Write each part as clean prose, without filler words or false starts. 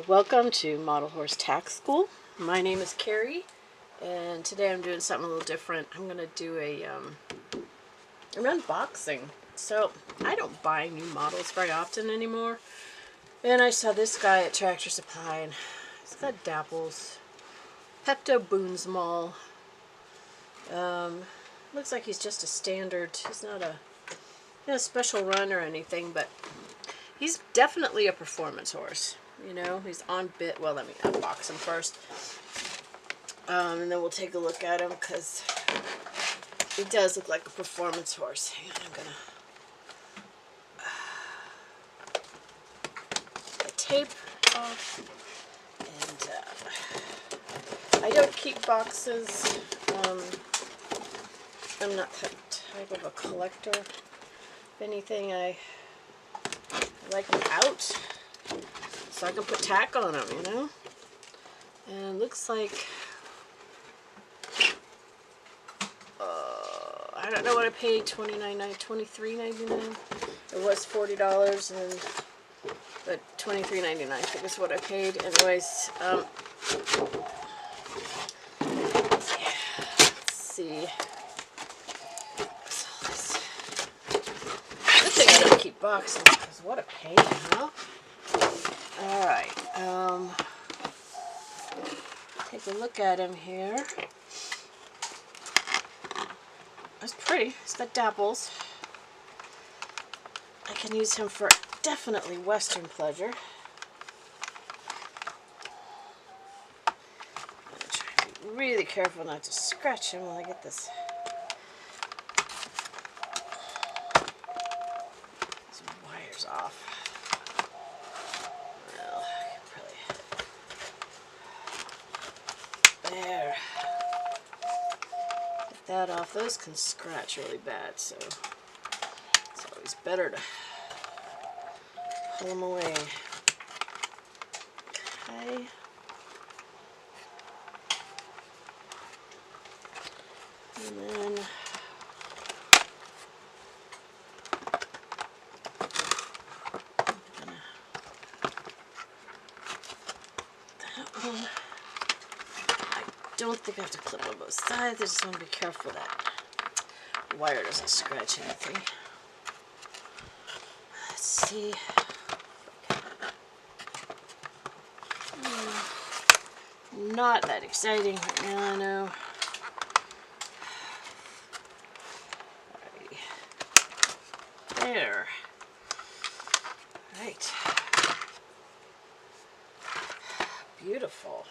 Welcome to Model Horse Tack School. My name is Carrie, and today I'm doing something a little different. I'm going to do an unboxing. So, I don't buy new models very often anymore. And I saw this guy at Tractor Supply, and he's got dapples. Peptoboonsmal. Looks like he's just a standard. He's not a special run or anything, but he's definitely a performance horse. You know, he's on bit. Well, let me unbox him first. And then we'll take a look at him because he does look like a performance horse. Hang on, I'm going to tape off. And I don't keep boxes. I'm not that type of a collector. If anything, I like them out so I can put tack on them, you know? And it looks like, I don't know what I paid, $23.99. It was $40, but $23.99 I think is what I paid. Anyways, let's see. Good thing I don't keep boxes, because what a pain, huh? Alright, take a look at him here. That's pretty. He's got dapples. I can use him for definitely Western pleasure. I'm going to try to be really careful not to scratch him when I get this. These wires off. Well, I can probably... There. Get that off. Those can scratch really bad, so it's always better to pull them away. Okay. And then that one. I don't think I have to clip on both sides. I just want to be careful that the wire doesn't scratch anything. Let's see. Not that exciting right now, I know. Alrighty. There. Right. Beautiful.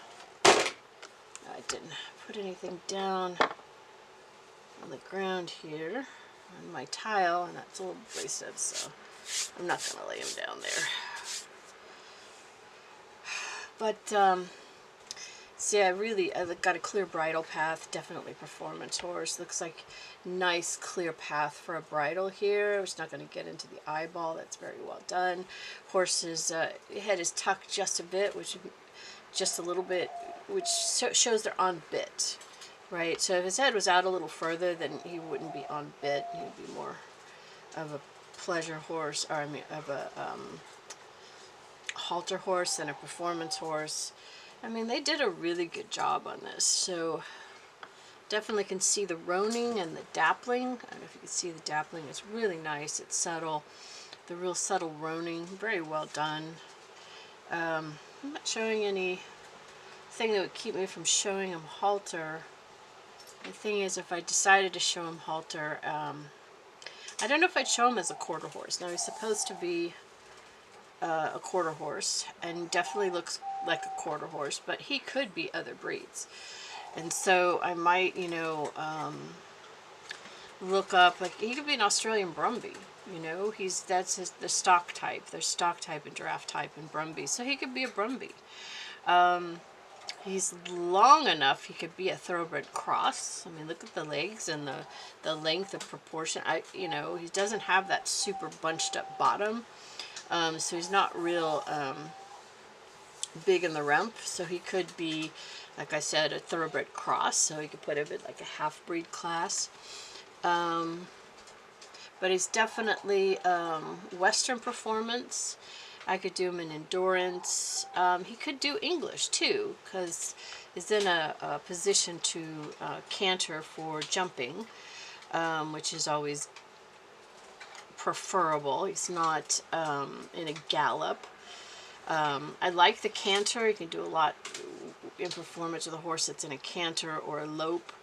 I didn't put anything down on the ground here on my tile, and that's a little abrasive, so I'm not going to lay him down there. But, see, I got a clear bridle path, definitely performance horse. Looks like nice clear path for a bridle here. It's not going to get into the eyeball. That's very well done. Horse's head is tucked just a bit, just a little bit, which shows they're on bit, right? So if his head was out a little further, then he wouldn't be on bit. He would be more of a pleasure horse, or I mean, of a halter horse than a performance horse. I mean, they did a really good job on this. So definitely can see the roaning and the dappling. I don't know if you can see the dappling. It's really nice. It's subtle. The real subtle roaning. Very well done. I'm not showing anything that would keep me from showing him halter. The thing is, if I decided to show him halter, I don't know if I'd show him as a quarter horse. Now, he's supposed to be a quarter horse, and definitely looks like a quarter horse, but he could be other breeds. And so I might, you know, look up, like, he could be an Australian Brumby, you know, that's the stock type. There's stock type and giraffe type and Brumby, so he could be a Brumby. He's long enough, he could be a thoroughbred cross. I mean, look at the legs and the length of proportion. You know, he doesn't have that super bunched up bottom. So he's not real big in the rump, so he could be, like I said, a thoroughbred cross, so he could put him in like a half-breed class. But he's definitely Western performance. I could do him in endurance. He could do English too, because he's in a position to canter for jumping, which is always preferable. He's not in a gallop. I like the canter. You can do a lot in performance with a horse that's in a canter or a lope.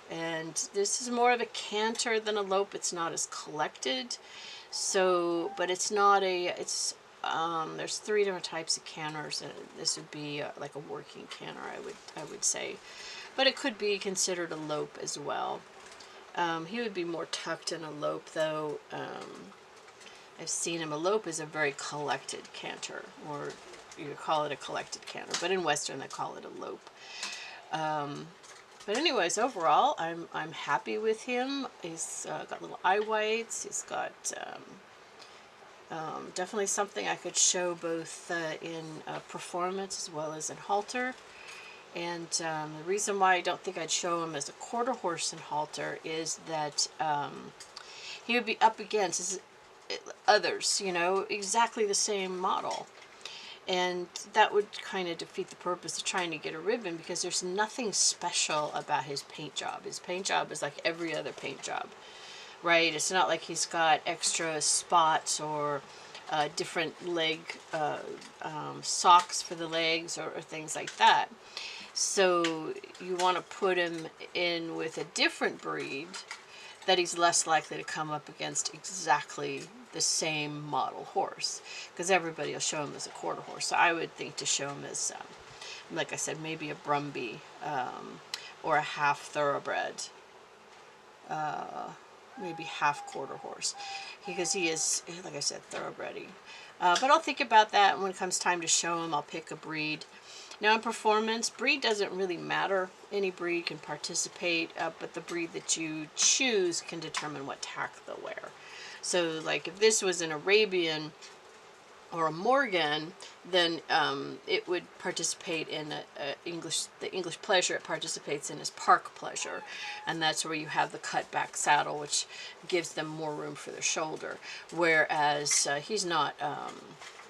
And this is more of a canter than a lope. It's not as collected. So, but it's not a, there's 3 different types of canters, and this would be like a working canter, I would say. But it could be considered a lope as well. He would be more tucked in a lope, though. I've seen him. A lope is a very collected canter, or you call it a collected canter, but in Western they call it a lope. But anyways, overall, I'm happy with him. He's got little eye whites. He's got definitely something I could show both in performance as well as in halter. And the reason why I don't think I'd show him as a quarter horse in halter is that he would be up against others, you know, exactly the same model. And that would kind of defeat the purpose of trying to get a ribbon, because there's nothing special about his paint job. His paint job is like every other paint job, right? It's not like he's got extra spots or different leg socks for the legs or things like that. So you want to put him in with a different breed that he's less likely to come up against exactly the same model horse, because everybody will show him as a quarter horse. So I would think to show him as, like I said, maybe a Brumby or a half thoroughbred, maybe half quarter horse, because he is, like I said, thoroughbredy. But I'll think about that when it comes time to show him. I'll pick a breed. Now in performance, breed doesn't really matter. Any breed can participate, but the breed that you choose can determine what tack they'll wear. So like if this was an Arabian or a Morgan, then it would participate in the English Pleasure. It participates in is Park Pleasure, and that's where you have the cut back saddle, which gives them more room for their shoulder. Whereas he's not,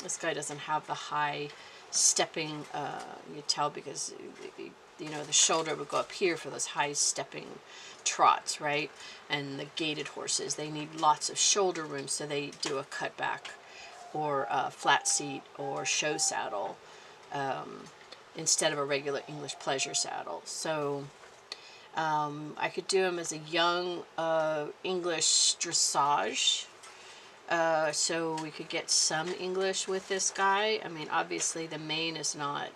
this guy doesn't have the high stepping, you tell, because you know the shoulder would go up here for those high stepping trots, right? And the gaited horses, they need lots of shoulder room, so they do a cutback or a flat seat or show saddle instead of a regular English Pleasure saddle. So I could do him as a young English dressage. So we could get some English with this guy. I mean, obviously the mane is not,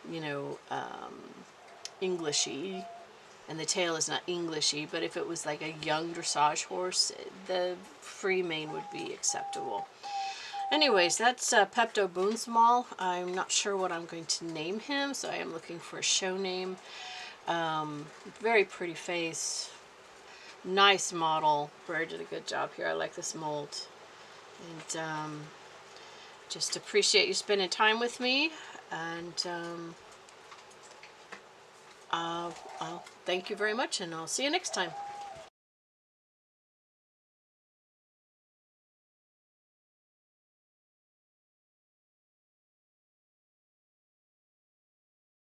you know, Englishy, and the tail is not Englishy, but if it was like a young dressage horse, the free mane would be acceptable. Anyways, that's Peptoboonsmal. I'm not sure what I'm going to name him, so I am looking for a show name. Very pretty face. Nice model. Brad did a good job here. I like this mold. And just appreciate you spending time with me. And I'll thank you very much, and I'll see you next time.